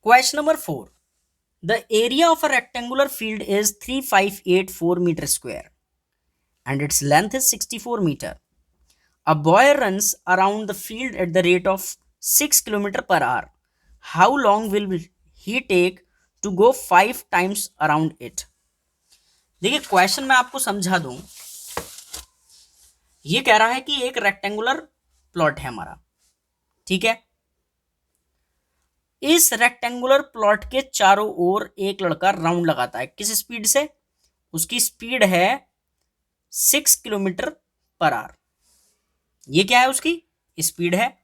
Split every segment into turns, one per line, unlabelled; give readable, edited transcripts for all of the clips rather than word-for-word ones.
Question number 4. The area of a rectangular field is 3584 meter square and its length is 64 meter. A boy runs around the field at the rate of 6 km per hour. How long will he take to go 5 times around it? देखिए question मैं आपको समझा दूं. ये कह रहा है कि एक रेक्टेंगुलर प्लॉट है हमारा, ठीक है. इस रेक्टेंगुलर प्लॉट के चारों ओर एक लड़का राउंड लगाता है. किस स्पीड से? उसकी स्पीड है 6 किलोमीटर पर आवर. ये क्या है? उसकी स्पीड है.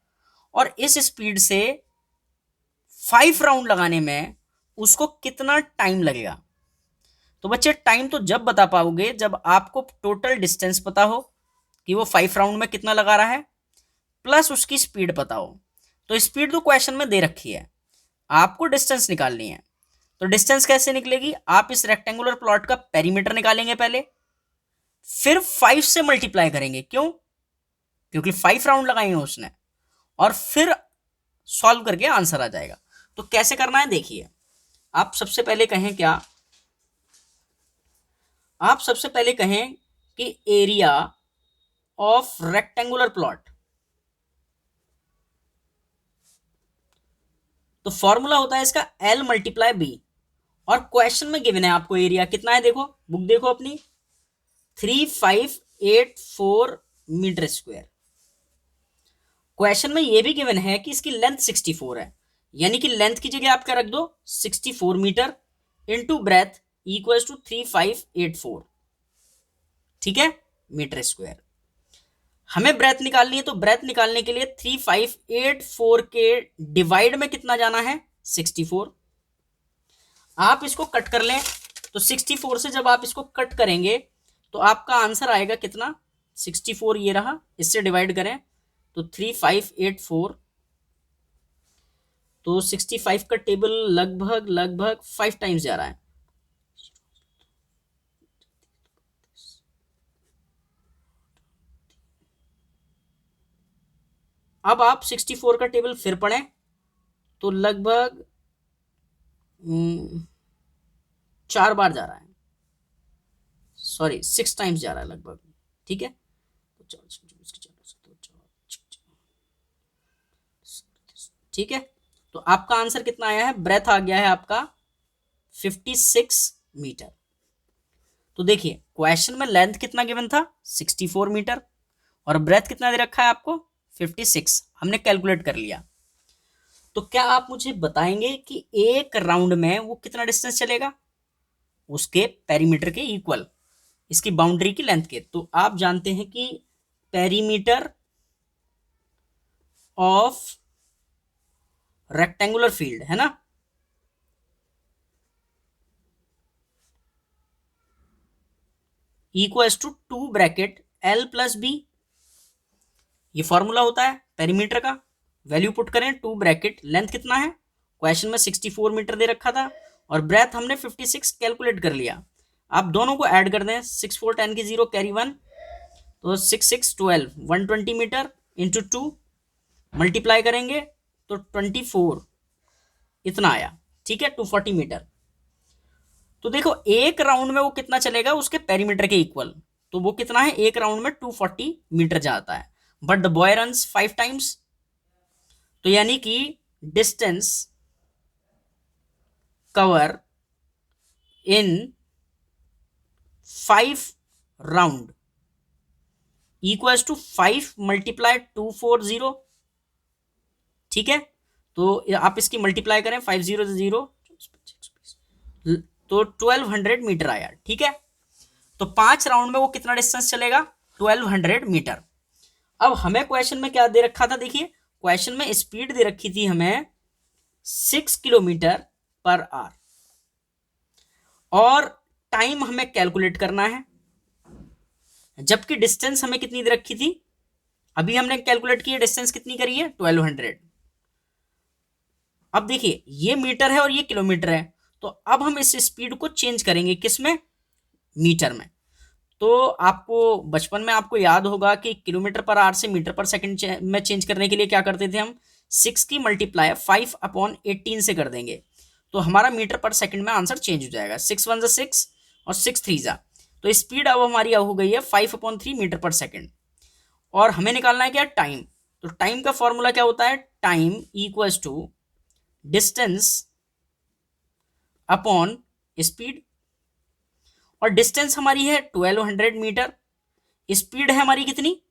और इस स्पीड से 5 राउंड लगाने में उसको कितना टाइम लगेगा? तो बच्चे टाइम तो जब बता पाओगे जब आपको टोटल डिस्टेंस पता हो कि वो 5 राउंड में कितना लगा रहा है, प्लस उसकी स्पीड पता हो. तो स्पीड तो क्वेश्चन में दे रखी है, आपको डिस्टेंस निकालनी है. तो डिस्टेंस कैसे निकलेगी? आप इस रेक्टेंगुलर प्लॉट का पेरीमीटर निकालेंगे पहले, फिर 5 से मल्टीप्लाई करेंगे. क्यों? क्योंकि 5 राउंड लगाएंगे उसने, और फिर सॉल्व करके आंसर आ जाएगा. तो कैसे करना है देखिए. आप सबसे पहले कहें क्या? आप सबसे पहले कहें कि एरिया ऑफ रेक्टेंगुलर प्लॉट. तो फॉर्मूला होता है इसका L मल्टीप्लाई बी. और क्वेश्चन में गिवन है आपको एरिया कितना है. देखो बुक देखो अपनी, 3584 मीटर स्क्वायर. क्वेश्चन में ये भी गिवन है कि इसकी लेंथ 64 है, यानी कि लेंथ की जगह आप क्या रख दो? 64 metre into breadth equals to 3584, ठीक है, मीटर स्क्वायर. हमें ब्रेथ निकालनी है, तो ब्रेथ निकालने के लिए 3584 के डिवाइड में कितना जाना है? 64. आप इसको कट कर लें, तो 64 से जब आप इसको कट करेंगे तो आपका आंसर आएगा कितना? 64 ये रहा, इससे डिवाइड करें तो 3584, तो 65 का टेबल लगभग 5 टाइम्स जा रहा है. अब आप 64 का टेबल फिर पढ़ें तो लगभग 4 बार जा रहा है, सॉरी 6 टाइम्स जा रहा है लगभग, ठीक है. ठीक है, तो आपका आंसर कितना आया है? ब्रेथ आ गया है आपका 56 मीटर. तो देखिए क्वेश्चन में लेंथ कितना गिवन था? 64 मीटर, और ब्रेथ कितना दे रखा है आपको? 56. हमने कैलकुलेट कर लिया. तो क्या आप मुझे बताएंगे कि एक राउंड में वो कितना डिस्टेंस चलेगा? उसके पेरीमीटर के इक्वल, इसकी बाउंड्री की लेंथ के. तो आप जानते हैं कि पेरीमीटर ऑफ रेक्टेंगुलर फील्ड है ना, equals to 2 bracket L plus B. ये फॉर्मूला होता है पेरीमीटर का. वैल्यू पुट करें 2 ब्रैकेट, लेंथ कितना है? क्वेश्चन में 64 मीटर दे रखा था, और ब्रेथ हमने 56 कैलकुलेट कर लिया. आप दोनों को ऐड कर दें, 6 4 10 की 0 कैरी 1, तो 6 6 12 120 मीटर इंटू 2 मल्टीप्लाई करेंगे तो 24 इतना आया, ठीक है, 240 मीटर. तो देखो एक राउंड में वो कितना चलेगा? उसके पेरीमीटर के इक्वल. तो वो कितना है? एक राउंड में 240 मीटर जाता है. But the boy runs 5 times, तो यानी कि distance cover in 5 round equals to 5 multiply 240, ठीक है. तो आप इसकी मल्टीप्लाई करें 5 0 तो 1200 मीटर आया, ठीक है. तो 5 राउंड में वो कितना डिस्टेंस चलेगा? 1200 मीटर. अब हमें क्वेश्चन में क्या दे रखा था? देखिए क्वेश्चन में स्पीड दे रखी थी हमें 6 किलोमीटर पर आवर, और टाइम हमें कैलकुलेट करना है, जबकि डिस्टेंस हमें कितनी दे रखी थी? अभी हमने कैलकुलेट की है, डिस्टेंस कितनी करी है? 1200. अब देखिए ये मीटर है और ये किलोमीटर है, तो अब हम इस स्पीड को चेंज करेंगे किस में? मीटर में. तो आपको बचपन में आपको याद होगा कि किलोमीटर पर आवर से मीटर पर सेकंड में चेंज करने के लिए क्या करते थे हम? 6 की मल्टीप्लाई 5/18 से कर देंगे तो हमारा मीटर पर सेकंड में आंसर चेंज हो जाएगा। 6 1 6 और 6 3 जा, तो स्पीड अब हमारी हो गई है 5/3 मीटर पर सेकंड। और हमें निकालना है क्या, टाइम। तो टाइम का फॉर्मूला क्या होता है, time equals to distance upon speed. और डिस्टेंस हमारी है 1200 मीटर, स्पीड है हमारी कितनी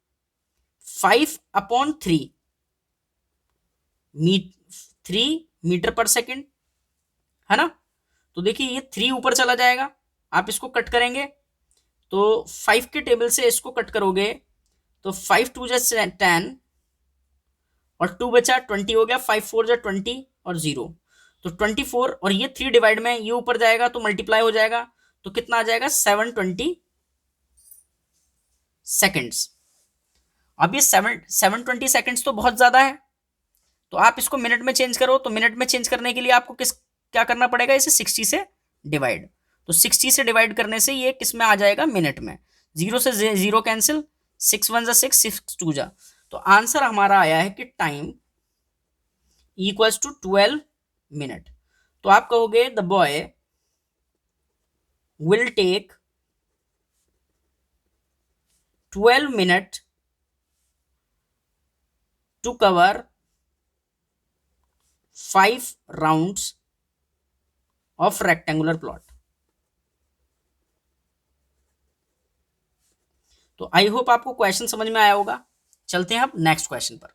5/3 3 मीटर पर सेकंड, है ना। तो देखिए ये 3 ऊपर चला जाएगा, आप इसको कट करेंगे तो 5 के टेबल से इसको कट करोगे तो 5 2 जा 10 और 2 बचा 20 हो गया, 5 4 जा 20 और 0 तो 24। और ये 3 डिवाइड में ये ऊपर जाएगा तो मल्टीप्लाई हो जाएगा, तो कितना आ जाएगा 720 सेकेंड्स। अब ये 720 सेकेंड्स तो बहुत ज्यादा है, तो आप इसको मिनट में चेंज करो। तो मिनट में चेंज करने के लिए आपको क्या करना पड़ेगा, इसे 60 से डिवाइड। तो 60 से डिवाइड करने से ये किस में आ जाएगा, मिनट में। 0 से 0 कैंसिल, 6 1 जा 6 6 2 जा, तो आंसर हमारा आया है कि टाइम इक्वल्स टू 12 मिनट। तो आप कहोगे the boy will take 12 minute to cover 5 rounds of rectangular plot. तो आई होप आपको क्वेश्चन समझ में आया होगा। चलते हैं अब नेक्स्ट क्वेश्चन पर।